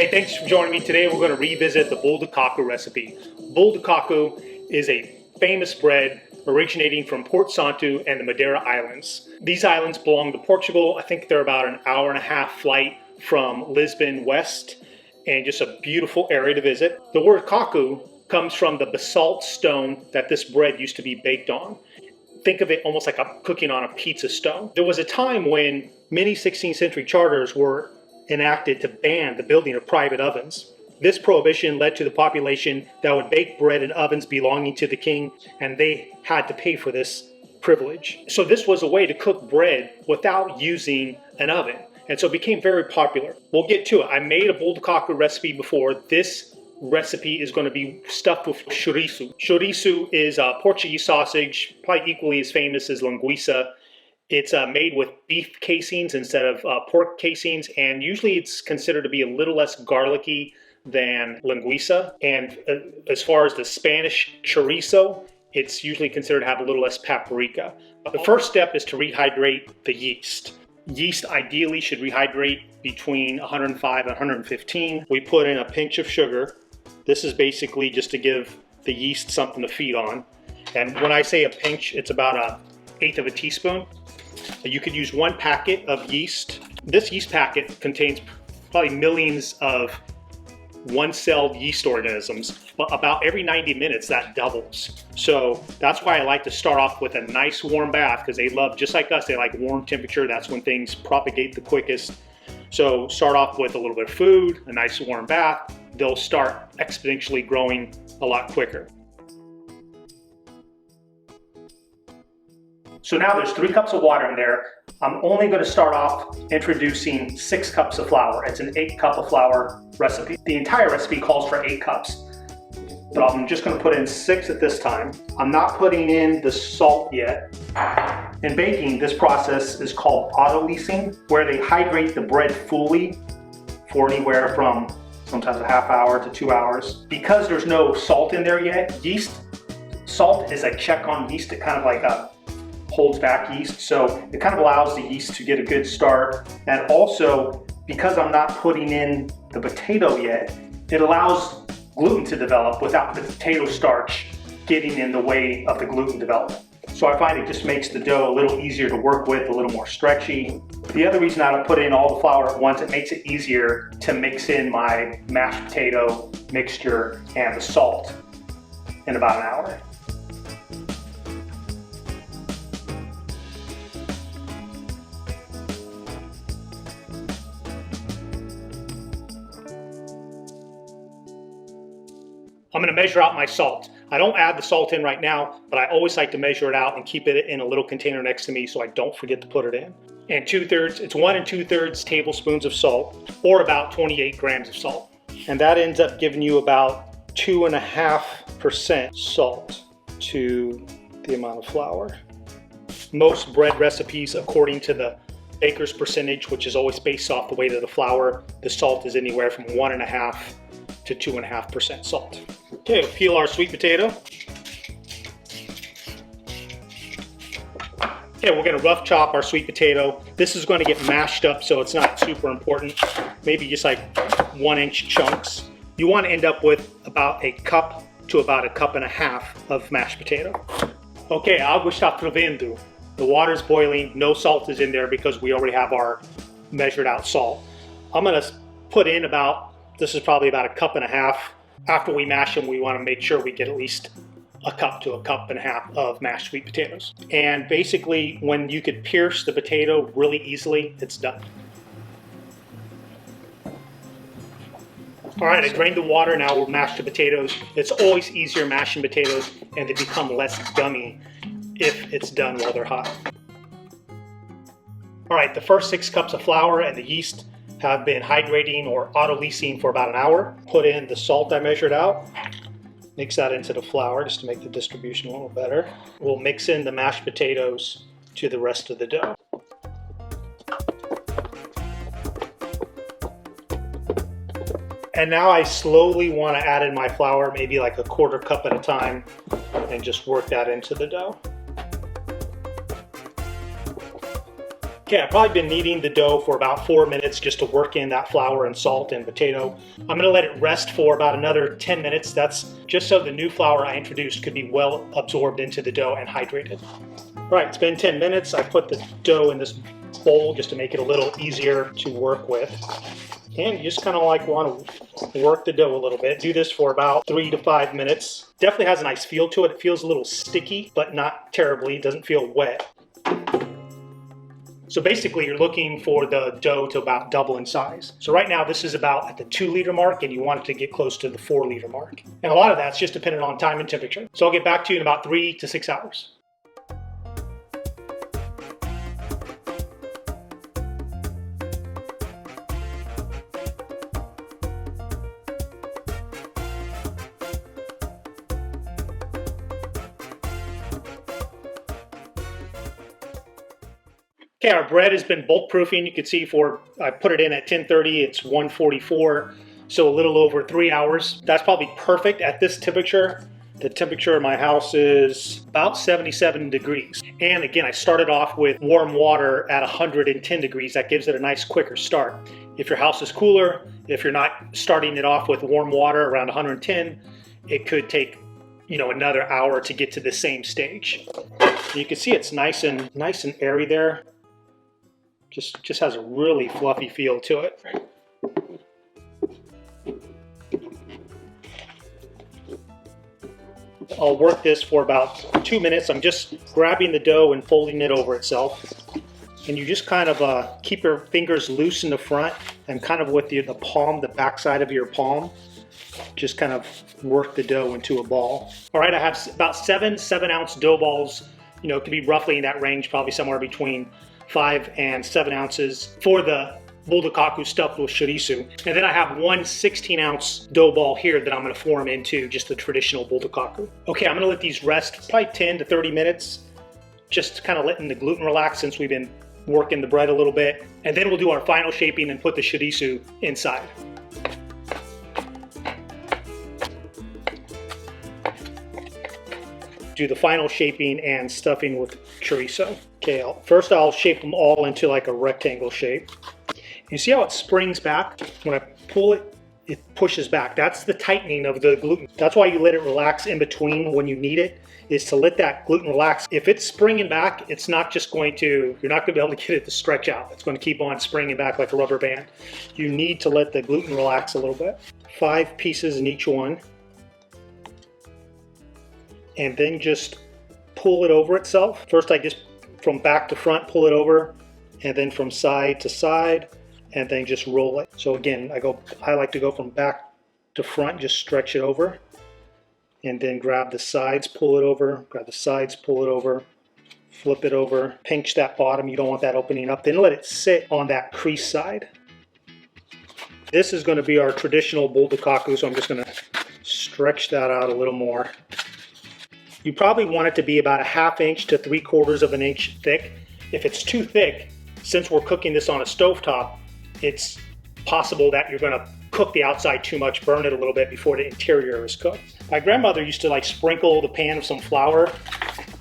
Hey, thanks for joining me. Today we're going to revisit the Bolo de Caco recipe. Bolo de Caco is a famous bread originating from Port Santo and the Madeira Islands. These islands belong to Portugal. I think they're about an hour and a half flight from Lisbon west, and just a beautiful area to visit. The word caco comes from the basalt stone that this bread used to be baked on. Think of it almost like cooking on a pizza stone. There was a time when many 16th century charters were enacted to ban the building of private ovens. This prohibition led to the population that would bake bread in ovens belonging to the king, and they had to pay for this privilege. So this was a way to cook bread without using an oven, and so it became very popular. We'll get to it. I made a Bolo de Caco recipe before. This recipe is going to be stuffed with chouriço. Chouriço is a Portuguese sausage, probably equally as famous as linguiça. It's made with beef casings instead of pork casings, and usually it's considered to be a little less garlicky than linguiça. And as far as the Spanish chorizo, it's usually considered to have a little less paprika. The first step is to rehydrate the yeast. Yeast ideally should rehydrate between 105 and 115. We put in a pinch of sugar. This is basically just to give the yeast something to feed on. And when I say a pinch, it's about 1/8 of a teaspoon. You could use 1 packet of yeast. This yeast packet contains probably millions of one-celled yeast organisms, but about every 90 minutes that doubles. So that's why I like to start off with a nice warm bath, because they love, just like us, they like warm temperature. That's when things propagate the quickest. So start off with a little bit of food, a nice warm bath. They'll start exponentially growing a lot quicker. So now there's 3 cups of water in there. I'm only going to start off introducing 6 cups of flour. It's an 8-cup of flour recipe. The entire recipe calls for 8 cups, but I'm just going to put in 6 at this time. I'm not putting in the salt yet. In baking, this process is called auto-leasing, where they hydrate the bread fully for anywhere from sometimes a half hour to 2 hours. Because there's no salt in there yet, salt is a check on yeast. It kind of like holds back yeast, so it kind of allows the yeast to get a good start. And also, because I'm not putting in the potato yet, it allows gluten to develop without the potato starch getting in the way of the gluten development. So I find it just makes the dough a little easier to work with, a little more stretchy. The other reason I don't put in all the flour at once, it makes it easier to mix in my mashed potato mixture and the salt in about an hour. I'm going to measure out my salt. I don't add the salt in right now, but I always like to measure it out and keep it in a little container next to me so I don't forget to put it in. And it's 1 2/3 tablespoons of salt, or about 28 grams of salt. And that ends up giving you about 2.5% salt to the amount of flour. Most bread recipes, according to the baker's percentage, which is always based off the weight of the flour, the salt is anywhere from 1.5 to 2.5% salt. Okay, we'll peel our sweet potato. Okay, we're going to rough chop our sweet potato. This is going to get mashed up, so it's not super important. Maybe just like 1-inch chunks. You want to end up with about 1 cup to about 1.5 cups of mashed potato. Okay, água está fervendo. The water's boiling. No salt is in there because we already have our measured out salt. I'm going to put in this is probably about 1.5 cups. After we mash them, we want to make sure we get at least 1 cup to 1.5 cups of mashed sweet potatoes. And basically, when you could pierce the potato really easily, it's done. All right, I drained the water. Now we'll mash the potatoes. It's always easier mashing potatoes, and they become less gummy if it's done while they're hot. All right, the first 6 cups of flour and the yeast have been hydrating or auto-leasing for about an hour. Put in the salt I measured out. Mix that into the flour just to make the distribution a little better. We'll mix in the mashed potatoes to the rest of the dough. And now I slowly want to add in my flour, maybe like 1/4 cup at a time, and just work that into the dough. Okay, I've probably been kneading the dough for about 4 minutes just to work in that flour and salt and potato. I'm gonna let it rest for about another 10 minutes. That's just so the new flour I introduced could be well absorbed into the dough and hydrated. All right, it's been 10 minutes. I put the dough in this bowl just to make it a little easier to work with. And you just kind of like want to work the dough a little bit. Do this for about 3 to 5 minutes. Definitely has a nice feel to it. It feels a little sticky, but not terribly. It doesn't feel wet. So basically you're looking for the dough to about double in size. So right now this is about at the 2-liter mark and you want it to get close to the 4-liter mark. And a lot of that's just dependent on time and temperature. So I'll get back to you in about 3 to 6 hours. Okay, our bread has been bulk proofing. You can see I put it in at 10:30, it's 1:44, so a little over 3 hours. That's probably perfect at this temperature. The temperature of my house is about 77 degrees. And again, I started off with warm water at 110 degrees. That gives it a nice quicker start. If your house is cooler, if you're not starting it off with warm water around 110, it could take another hour to get to the same stage. You can see it's nice and airy there. Just has a really fluffy feel to it. I'll work this for about 2 minutes. I'm just grabbing the dough and folding it over itself. And you just kind of keep your fingers loose in the front and kind of with the palm, the backside of your palm, just kind of work the dough into a ball. All right, I have about 7-ounce dough balls. It could be roughly in that range, probably somewhere between 5 and 7 ounces for the Bolo Caco stuffed with Chouriço. And then I have one 16-ounce dough ball here that I'm gonna form into just the traditional Bolo Caco. Okay, I'm gonna let these rest probably 10 to 30 minutes, just kind of letting the gluten relax since we've been working the bread a little bit. And then we'll do our final shaping and put the Chouriço inside. Do the final shaping and stuffing with Chouriço. Okay, first I'll shape them all into like a rectangle shape. You see how it springs back? When I pull it, it pushes back. That's the tightening of the gluten. That's why you let it relax in between when you knead it, is to let that gluten relax. If it's springing back, it's not just going to, you're not gonna be able to get it to stretch out. It's gonna keep on springing back like a rubber band. You need to let the gluten relax a little bit. 5 pieces in each one. And then just pull it over itself. First I just, from back to front, pull it over, and then from side to side, and then just roll it. So again, I like to go from back to front, just stretch it over, and then grab the sides, pull it over, grab the sides, pull it over, flip it over, pinch that bottom, you don't want that opening up, then let it sit on that crease side. This is gonna be our traditional Bolo Caco, so I'm just gonna stretch that out a little more. You probably want it to be about a 1/2 inch to 3/4 of an inch thick. If it's too thick, since we're cooking this on a stovetop, it's possible that you're gonna cook the outside too much, burn it a little bit before the interior is cooked. My grandmother used to like sprinkle the pan with some flour,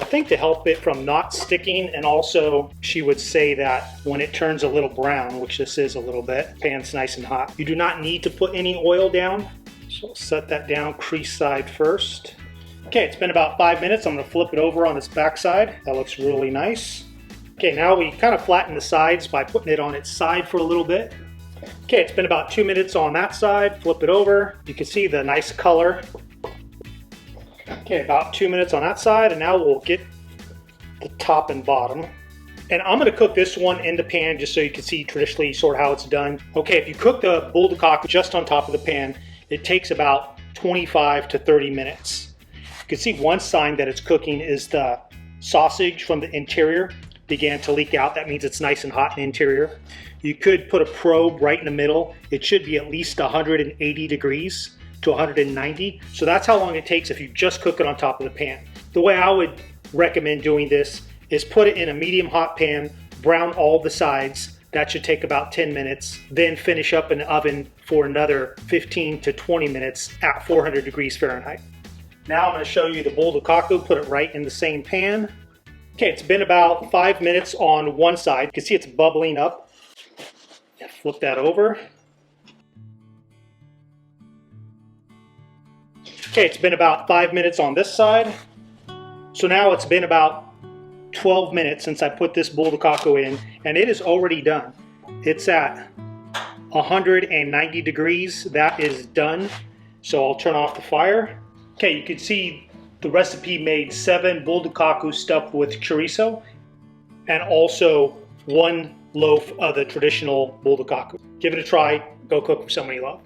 I think to help it from not sticking, and also she would say that when it turns a little brown, which this is a little bit, pan's nice and hot, you do not need to put any oil down. So I'll set that down, crease side first. Okay, it's been about 5 minutes. I'm gonna flip it over on its back side. That looks really nice. Okay, now we kind of flatten the sides by putting it on its side for a little bit. Okay, it's been about 2 minutes on that side. Flip it over. You can see the nice color. Okay, about 2 minutes on that side, and now we'll get the top and bottom. And I'm gonna cook this one in the pan just so you can see traditionally sort of how it's done. Okay, if you cook the Bolo Caco just on top of the pan, it takes about 25 to 30 minutes. You can see one sign that it's cooking is the sausage from the interior began to leak out. That means it's nice and hot in the interior. You could put a probe right in the middle. It should be at least 180 degrees to 190. So that's how long it takes if you just cook it on top of the pan. The way I would recommend doing this is put it in a medium hot pan, brown all the sides. That should take about 10 minutes. Then finish up in the oven for another 15 to 20 minutes at 400 degrees Fahrenheit. Now I'm going to show you the Bolo Caco, put it right in the same pan. Okay, it's been about 5 minutes on one side. You can see it's bubbling up. Flip that over. Okay, it's been about 5 minutes on this side. So now it's been about 12 minutes since I put this Bolo de Caco in, and it is already done. It's at 190 degrees. That is done. So I'll turn off the fire. Okay, you can see the recipe made 7 Bolo de Caco stuffed with Chouriço, and also 1 loaf of the traditional Bolo de Caco. Give it a try. Go cook for someone you love.